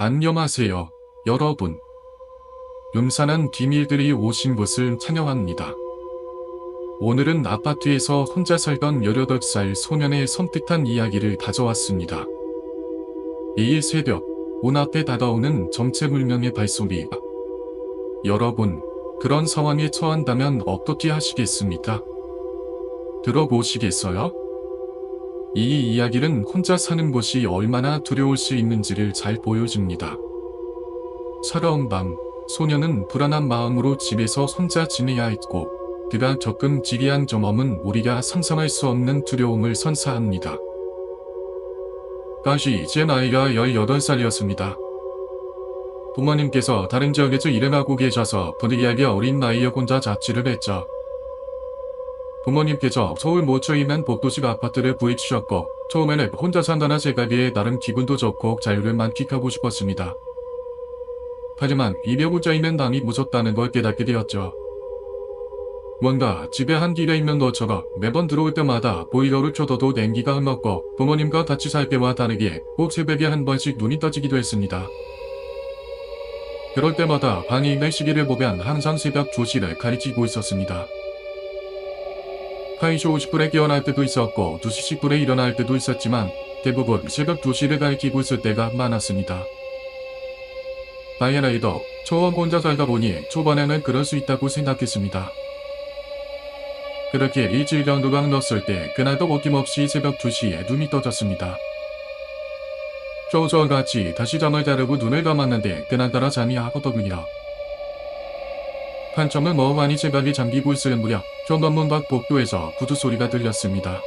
안녕하세요, 여러분. 음산한 비밀들이 오신 것을 환영합니다. 오늘은 아파트에서 혼자 살던 18살 소년의 섬뜩한 이야기를 가져왔습니다. 2일 새벽, 문 앞에 다가오는 정체불명의 발소리. 여러분, 그런 상황에 처한다면 어떻게 하시겠습니까? 들어보시겠어요? 이 이야기는 혼자 사는 것이 얼마나 두려울 수 있는지를 잘 보여줍니다. 차가운 밤, 소년은 불안한 마음으로 집에서 혼자 지내야 했고, 그가 겪은 지리한 경험은 우리가 상상할 수 없는 두려움을 선사합니다. 당시 제 나이가 18살이었습니다. 부모님께서 다른 지역에서 일을 하고 계셔서 부득이하게 어린 나이에 혼자 자취를 했죠. 부모님께서 서울 모처에 있는 복도식 아파트를 구입주셨고, 처음에는 혼자 산다는 생각에 나름 기분도 좋고 자유를 만끽하고 싶었습니다. 하지만 입에 혼자 있는 남이 무섭다는 걸 깨닫게 되었죠. 뭔가 집에 한 길에 있는 것처럼 매번 들어올 때마다 보일러를 켜둬도 냉기가 흘렀고, 부모님과 같이 살 때와 다르게 꼭 새벽에 한 번씩 눈이 떠지기도 했습니다. 그럴 때마다 방에 있는 시계를 보면 항상 새벽 2시를 가리키고 있었습니다. 1시 50분에 깨어날 때도 있었고 2시 10분에 일어날 때도 있었지만 대부분 새벽 2시를 가리키고 있을 때가 많았습니다. 다이애나이도 처음 혼자 살다 보니 초반에는 그럴 수 있다고 생각했습니다. 그렇게 일주일 정도가 흘렀을 때 그날도 어김없이 새벽 2시에 눈이 떠졌습니다. 저같이 다시 잠을 자려고 눈을 감았는데 그날따라 잠이 하거더군요. 한참을 멍하니 생각이 잠기고 있을 무렵 현관문 밖 복도에서 구두 소리가 들렸습니다.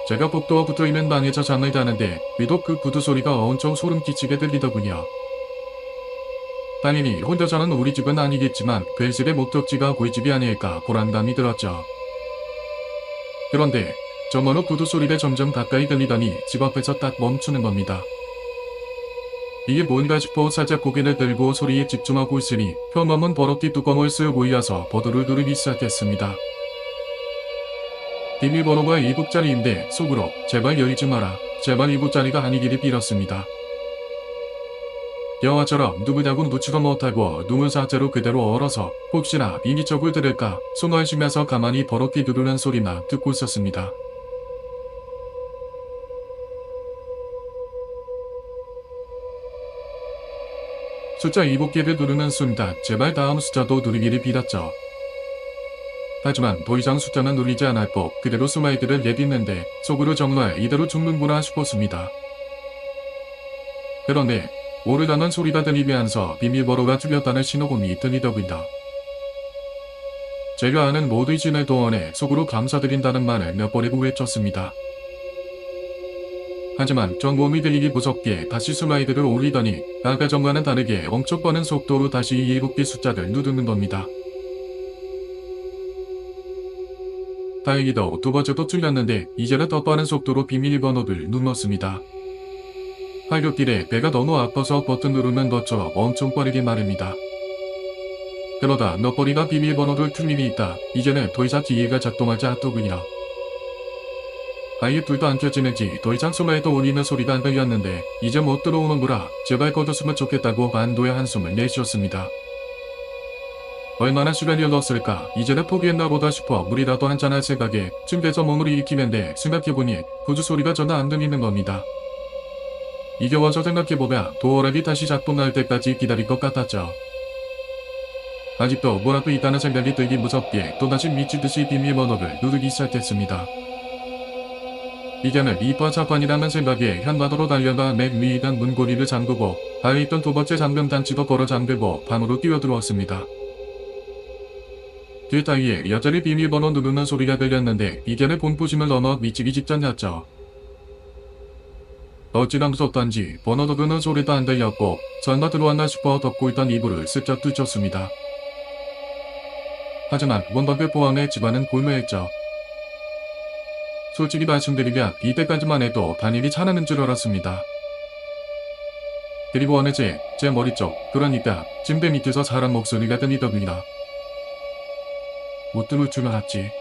제가 복도와 붙어있는 방에서 잠을 자는데 유독 그 구두 소리가 엄청 소름 끼치게 들리더군요. 당연히 혼자 사는 우리 집은 아니겠지만 괴실의 목적지가 고이 집이 아닐까 불안감이 들었죠. 그런데 저 먼 구두 소리가 점점 가까이 들리더니 집 앞에서 딱 멈추는 겁니다. 이게 뭔가 싶어 살짝 고개를 들고 소리에 집중하고 있으니 현관문 버럭티 뚜껑을 쓱 올려서 버튼을 누르기 시작했습니다. 비밀번호가 2국짜리인데 속으로 제발 열지 마라, 제발 2국짜리가 아니기를 빌었습니다. 영화처럼 누구냐고 묻지도 못하고 눈을 사태로 그대로 얼어서 혹시나 인기척을 들을까 숨을 쉬면서 가만히 버럭티 누르는 소리나 듣고 있었습니다. 숫자 7개를 누르는 순간 제발 다음 숫자도 누르기를 빌었죠. 하지만 더 이상 숫자는 누르지 않았고 그대로 스마일들을 내딛는데 속으로 정말 이대로 죽는구나 싶었습니다. 그런데 오르다는 소리가 들리면서 비밀번호가 틀렸다는 신호음이 들리더군요. 제가 아는 모두의 진을 동원해 속으로 감사드린다는 말을 몇 번이고 외쳤습니다. 하지만 정보음이 들리기 무섭게 다시 스마일들을 올리더니 아까 전과는 다르게 엄청 빠른 속도로 다시 7개 숫자를 누르는 겁니다. 다행히도 두 번째도 틀렸는데 이제는 더 빠른 속도로 비밀번호를 눌렀습니다. 하굣길에 배가 너무 아파서 버튼 누르는 것처럼 엄청 빠르게 말입니다. 그러다 몇 번이나 비밀번호를 틀림이 있다. 이제는 더 이상 기계가 작동하지 않더군요. 아예 불도 안 켜지는지 더 이상 스마일도 울리는 소리가 안 들렸는데 이제 못 들어오는구나, 제발 꺼졌으면 좋겠다고 반도의 한숨을 내쉬었습니다. 얼마나 시간이 흘렀을까, 이제는 포기했나 보다 싶어 물이라도 한잔할 생각에 침대에서 몸을 일으키는데 생각해보니 구두 소리가 전혀 안 들리는 겁니다. 이게 와서 생각해보면 도어락이 다시 작동할 때까지 기다릴 것 같았죠. 아직도 뭐라도 있다는 생각이 들기 무섭게 또다시 미치듯이 비밀번호를 누르기 시작했습니다. 이제는 이파자판이라는 생각에 현관으로 달려가 맨 위에 있던 문고리를 잠그고 아래 있던 두 번째 잠금 단추도 걸어 잠그고 방으로 뛰어들어왔습니다. 그 사이에 여전히 비밀번호 누르는 소리가 들렸는데 이제는 본부심을 넘어 미치기 직전이었죠. 어찌나 무섭던지 번호 누르는 소리도 안 들렸고 설마 들어왔나 싶어 덮고 있던 이불을 슬쩍 뚫쳤습니다. 하지만 문밖을 포함해 집안은 골매했죠. 솔직히 말씀드리면 이때까지만 해도 단일이 차나는 줄 알았습니다. 그리고 어느새 제 머리 쪽, 그러니까 침대 밑에서 사람 목소리가 들리더군요. 못 들을 줄 알았지.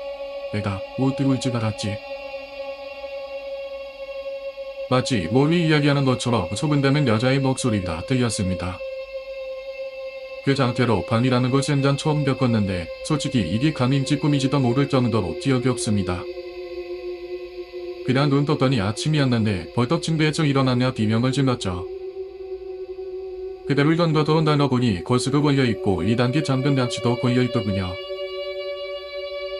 내가 못 들을 줄 알았지. 마치 멀리 이야기하는 것처럼 소문되는 여자의 목소리가 들렸습니다. 그 상태로 밤이라는 걸 생전 처음 겪었는데 솔직히 이게 감인지 꿈인지도 모를 정도로 기억이 없습니다. 그냥 눈 떴더니 아침이었는데 벌떡 침대에서 일어나며 비명을 질렀죠. 그대로 전과도 나눠보니 거스가 걸려있고 2단계 잠금 장치도 걸려있더군요.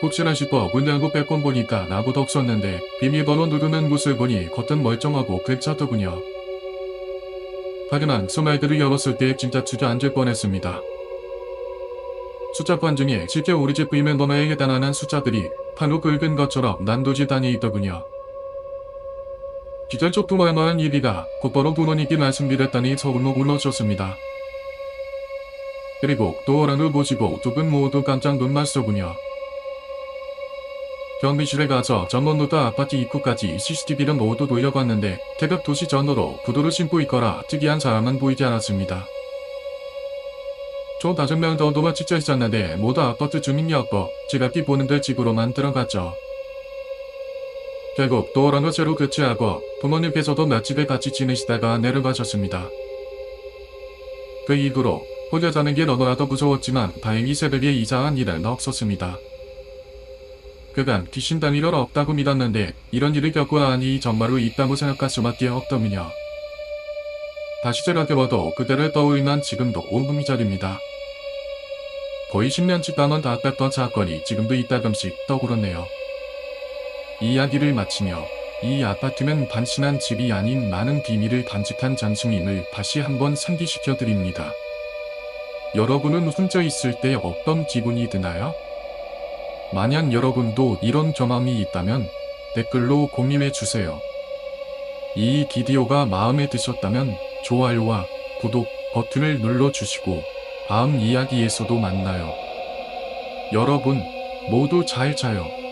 혹시나 싶어 문 열고 빼꼼 보니까 아무도 없었는데 비밀번호 누르는 곳을 보니 겉은 멀쩡하고 괜찮더군요. 하지만 스마일들을 열었을 때 진짜 주저앉을 뻔했습니다. 숫자판 중에 실제 우리 집 비밀번호에 해당하는 숫자들이 판로 긁은 것처럼 난도질단에 있더군요. 기절족도 말만한 일이다. 곧바로 부모님께 말씀드렸더니 서울로 불러줬습니다. 그리고 도어란을 보시고 두 분 모두 깜짝 놀랐더군요. 경비실에 가서 전원부터 아파트 입구까지 CCTV를 모두 돌려봤는데 태벽 도시 전으로 구두를 신고 있거나 특이한 사람은 보이지 않았습니다. 총 5명 정도가 지쳐 있었는데 모두 아파트 주민이었고 지갑기 보는들 집으로만 들어갔죠. 결국 도어란을 새로 교체하고 부모님께서도 며칠을 같이 지내시다가 내려가셨습니다. 그 이후로 혼자 사는 게 너무나도 무서웠지만 다행히 새벽에 이상한 일은 없었습니다. 그간 귀신 단위로 없다고 믿었는데 이런 일을 겪고 나니 정말로 있다고 생각할 수밖에 없더군요. 다시 생각해봐도 그때를 떠올리면 지금도 온몸이 저립니다. 거의 10년치 단원 다 뺐던 사건이 지금도 이따금씩 떠오르네요. 이야기를 마치며 이 아파트는 단순한 집이 아닌 많은 비밀을 간직한 장소임을 다시 한번 상기시켜 드립니다. 여러분은 혼자 있을 때 어떤 기분이 드나요? 만약 여러분도 이런 경험이 있다면 댓글로 공유해 주세요. 이 비디오가 마음에 드셨다면 좋아요와 구독 버튼을 눌러주시고 다음 이야기에서도 만나요. 여러분 모두 잘 자요.